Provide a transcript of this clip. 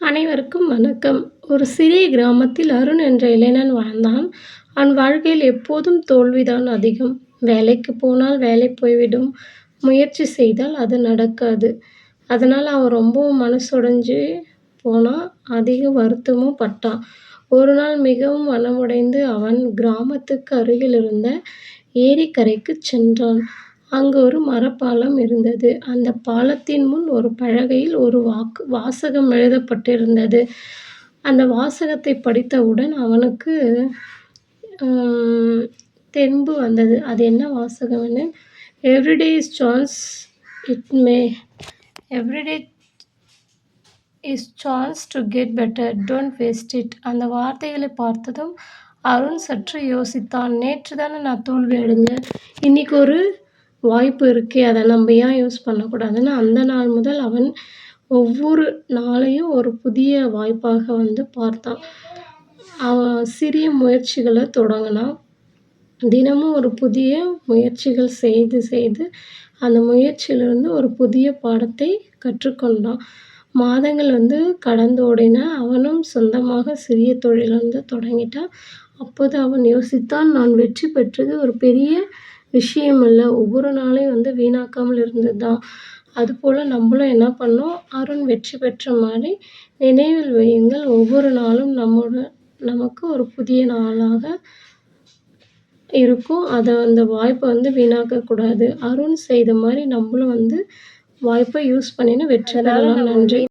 அனைவருக்கும் வணக்கம். ஒரு சிறிய கிராமத்தில் அருண் என்ற இளைஞன் வாழ்ந்தான். அவன் வாழ்க்கையில் எப்போதும் தோல்விதான் அதிகம். வேலைக்குப் போனால் வேலை போய்விடும். முயற்சி செய்தால் அது நடக்காது. அதனால் அவன் ரொம்பவும் மனசுடைஞ்சு போனான். அதிக வருத்தமும் பட்டான். ஒரு நாள் மிகவும் மனமுடைந்து அவன் கிராமத்துக்கு அருகில் இருந்த ஏரிக்கரைக்குச் சென்றான். அங்கு ஒரு மரப்பாலம் இருந்தது. அந்தப் பாலத்தின் முன் ஒரு பலகையில் ஒரு வாசகம் எழுதப்பட்டிருந்தது. அந்த வாசகத்தைப் படித்தவுடன் அவனுக்கு தெம்பு வந்தது. அது என்ன வாசகம்னு, "everyday is chance to get better. Don't waste it." அந்த வார்த்தைகளைப் பார்த்ததும் அருண் சற்று யோசித்தான். நேற்றுதானே நான் தோல்வி அடைஞ்சேன். இன்னைக்கு ஒரு வாய்ப்பு இருக்கே, அதை நம்ம ஏன் யூஸ் பண்ணக்கூடாதுன்னு அந்த நாள் முதல் அவன் ஒவ்வொரு நாளையும் ஒரு புதிய வாய்ப்பாக பார்த்தான். அவன் சிறிய முயற்சிகளைத் தொடங்கினான். தினமும் ஒரு புதிய முயற்சிகள் செய்து செய்து அந்த முயற்சியிலிருந்து ஒரு புதிய பாடத்தைக் கற்றுக்கொண்டான். மாதங்கள் கடந்தோடின. அவனும் சொந்தமாக சிறிய தொழில் தொடங்கிட்டான். அப்போது அவன் யோசித்தான், நான் வெற்றி பெற்றது ஒரு பெரிய விஷயமல்ல. ஒவ்வொரு நாளையும் வீணாக்காமல் இருந்ததுதான். அதுபோல நம்மளும் என்ன பண்ணணும், அருண் வெற்றி பெற்ற மாதிரி நினைவில் வையுங்கள். ஒவ்வொரு நாளும் நமக்கு ஒரு புதிய நாளாக இருக்கும். அந்த வாய்ப்பை வீணாக்கக்கூடாது. அருண் செய்த மாதிரி நம்மளும் வாய்ப்பை யூஸ் பண்ணின்னு வெற்றி பெறலாம். நன்றி.